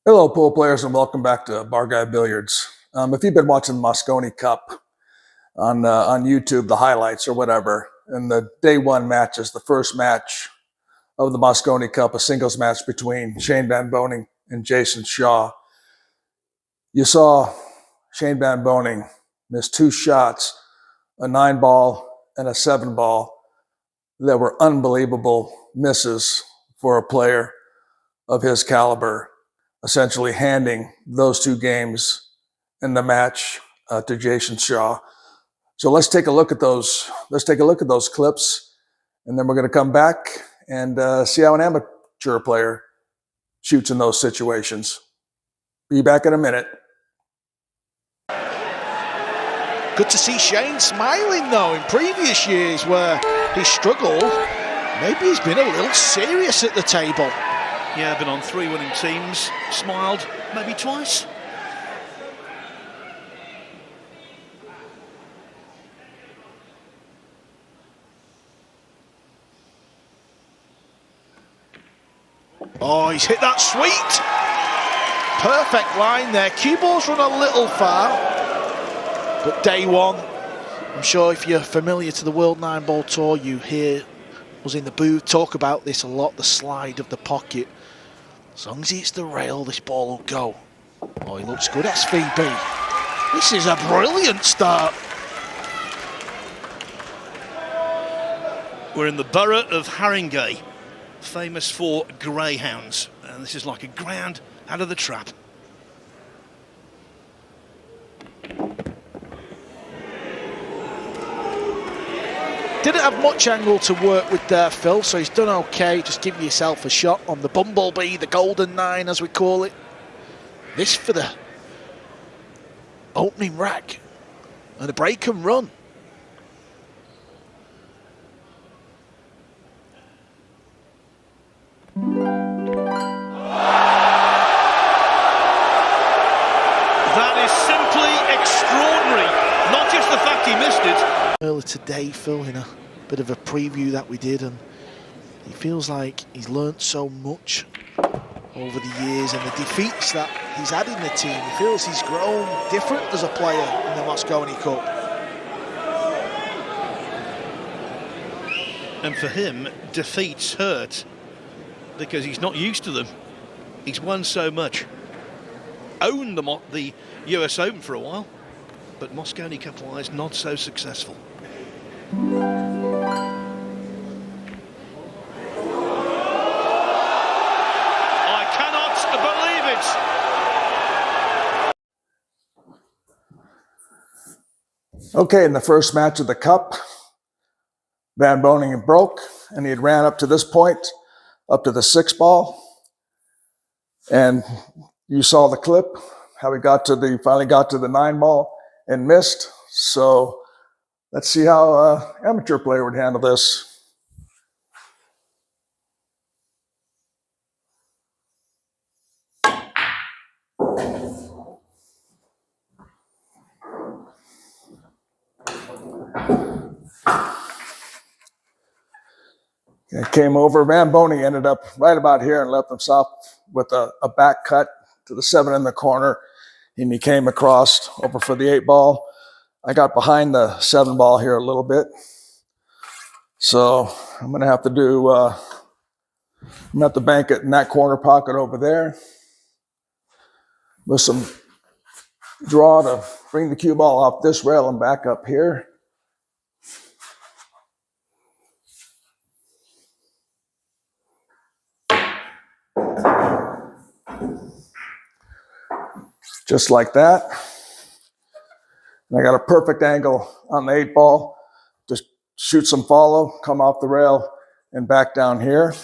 Hello, pool players, and welcome back to Bar Guy Billiards. If you've been watching the Mosconi Cup on YouTube, the highlights or whatever, and the day one match is the first match of the Mosconi Cup, a singles match between Shane Van Boening and Jason Shaw. You saw Shane Van Boening miss two shots, a 9-ball and a 7-ball, that were unbelievable misses for a player of his caliber, essentially handing those two games in the match to Jason Shaw. So let's take a look at those. Let's take a look at those clips, and then we're going to come back and see how an amateur player shoots in those situations. Be back in a minute. Good to see Shane smiling, though. In previous years where he struggled, maybe he's been a little serious at the table. Yeah, been on 3 winning teams, smiled maybe twice. Oh, he's hit that sweet. Perfect line there. Cue ball's run a little far, but day one, I'm sure if you're familiar to the World 9-Ball Tour, you hear us in the booth talk about this a lot, the slide of the pocket. As long as he hits the rail, this ball will go. Oh, he looks good, SVB. This is a brilliant start. We're in the borough of Haringey, famous for greyhounds, and this is like a greyhound out of the trap. Didn't have much angle to work with there, Phil, so he's done okay. Just give yourself a shot on the bumblebee, the golden 9 as we call it. This for the opening rack and a break and run. That is simply extraordinary. Not just the fact he missed it. Earlier today, Phil, in a bit of a preview that we did, and he feels like he's learnt so much over the years and the defeats that he's had in the team. He feels he's grown different as a player in the Mosconi Cup. And for him, defeats hurt because he's not used to them. He's won so much. Owned the US Open for a while, but Mosconi Cup-wise, not so successful. I cannot believe it. Okay, in the first match of the Cup, Van Boening broke, and he had ran up to this point, up to the 6-ball, and you saw the clip, how he finally got to the 9-ball and missed. So let's see how an amateur player would handle this. It came over. Van Boening ended up right about here and left himself with a back cut to the 7 in the corner, and he came across over for the 8-ball. I got behind the 7-ball here a little bit, so I'm going to have to do. I'm going to have to bank it in that corner pocket over there with some draw to bring the cue ball off this rail and back up here. Just like that. And I got a perfect angle on the 8-ball. Just shoot some follow, come off the rail, and back down here.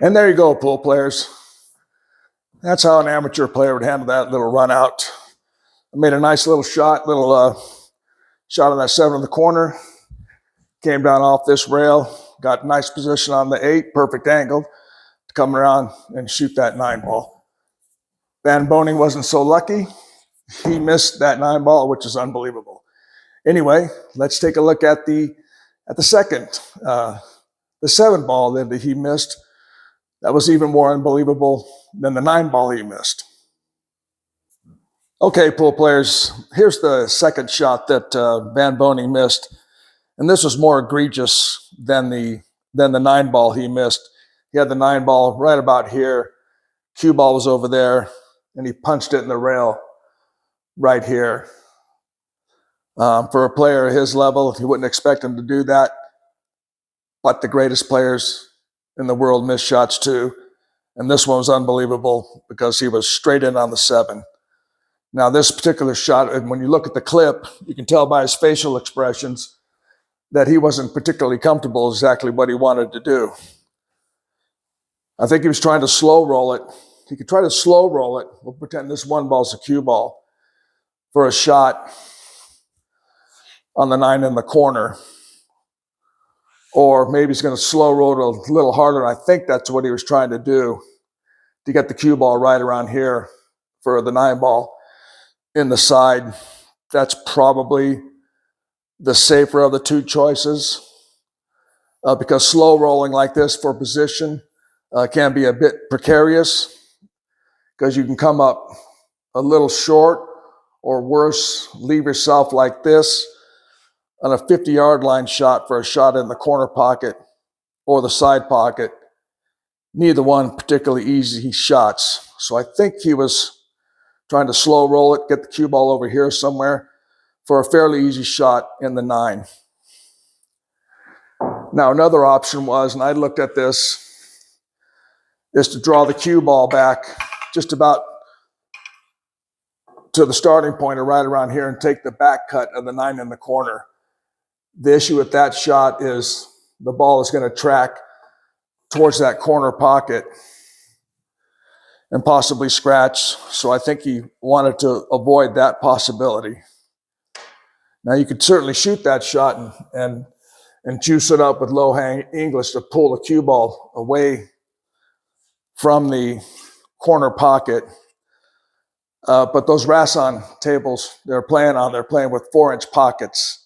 And there you go, pool players. That's how an amateur player would handle that little run out. I made a nice little shot, little Shot on that 7 in the corner, came down off this rail, got nice position on the 8, perfect angle to come around and shoot that 9 ball. Van Boning wasn't so lucky. He missed that 9 ball, which is unbelievable. Anyway, let's take a look at the second, the 7 ball that he missed. That was even more unbelievable than the 9 ball he missed. Okay, pool players, here's the second shot that Van Boning missed. And this was more egregious than the 9 ball he missed. He had the 9 ball right about here. Cue ball was over there, and he punched it in the rail right here. For a player at his level, you wouldn't expect him to do that. But the greatest players in the world miss shots too. And this one was unbelievable because he was straight in on the 7. Now, this particular shot, and when you look at the clip, you can tell by his facial expressions that he wasn't particularly comfortable exactly what he wanted to do. I think he was trying to slow roll it. He could try to slow roll it. We'll pretend this 1 ball's a cue ball for a shot on the 9 in the corner. Or maybe he's going to slow roll it a little harder. I think that's what he was trying to do, to get the cue ball right around here for the 9 ball in the side. That's probably the safer of the 2 choices, because slow rolling like this for position can be a bit precarious, because you can come up a little short, or worse, leave yourself like this on a 50-yard line shot for a shot in the corner pocket or the side pocket. Neither one particularly easy shots. So I think he was trying to slow roll it, get the cue ball over here somewhere for a fairly easy shot in the 9. Now, another option was, and I looked at this, is to draw the cue ball back just about to the starting point or right around here and take the back cut of the 9 in the corner. The issue with that shot is the ball is going to track towards that corner pocket and possibly scratch. So I think he wanted to avoid that possibility. Now, you could certainly shoot that shot and juice it up with low hang English to pull the cue ball away from the corner pocket. But those Rasson tables they're playing with 4-inch pockets,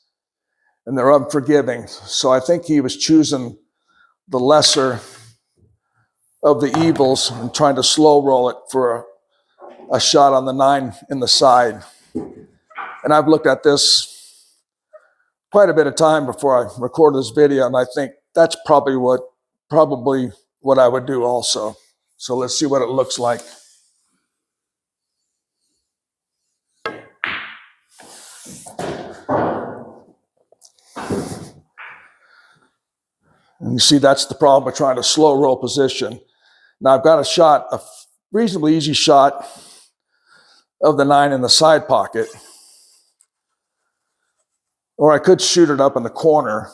and they're unforgiving. So I think he was choosing the lesser of the evils and trying to slow roll it for a shot on the 9 in the side. And I've looked at this quite a bit of time before I recorded this video, and I think that's probably what I would do also. So let's see what it looks like. And you see, that's the problem with trying to slow roll position. Now I've got a reasonably easy shot of the 9 in the side pocket. Or I could shoot it up in the corner.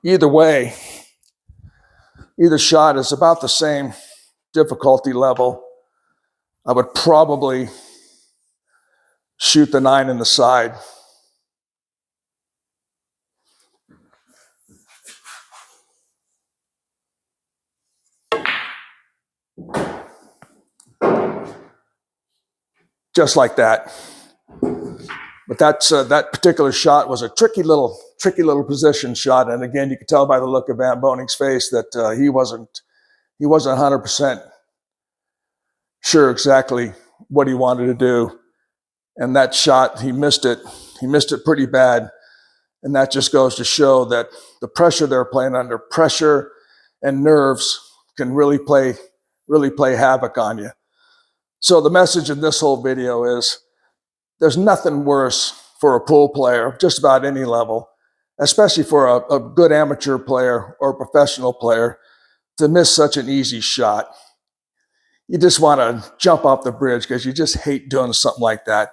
Either way, either shot is about the same difficulty level. I would probably shoot the 9 in the side. Just like that. But that particular shot was a tricky little position shot. And again, you could tell by the look of Van Boning's face that he wasn't 100% sure exactly what he wanted to do. And that shot, he missed it. He missed it pretty bad. And that just goes to show that the pressure they're playing under, pressure and nerves, can really play havoc on you. So the message in this whole video is there's nothing worse for a pool player, just about any level, especially for a good amateur player or a professional player, to miss such an easy shot. You just want to jump off the bridge because you just hate doing something like that.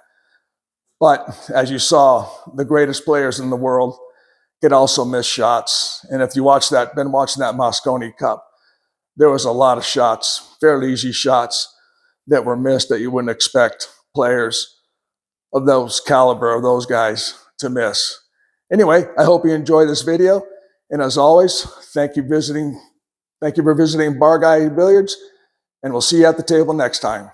But as you saw, the greatest players in the world can also miss shots. And if you been watching that Mosconi Cup, there was a lot of shots, fairly easy shots, that were missed that you wouldn't expect players of those caliber of those guys to miss. Anyway, I hope you enjoyed this video. And as always, thank you for visiting Bar Guy Billiards, and we'll see you at the table next time.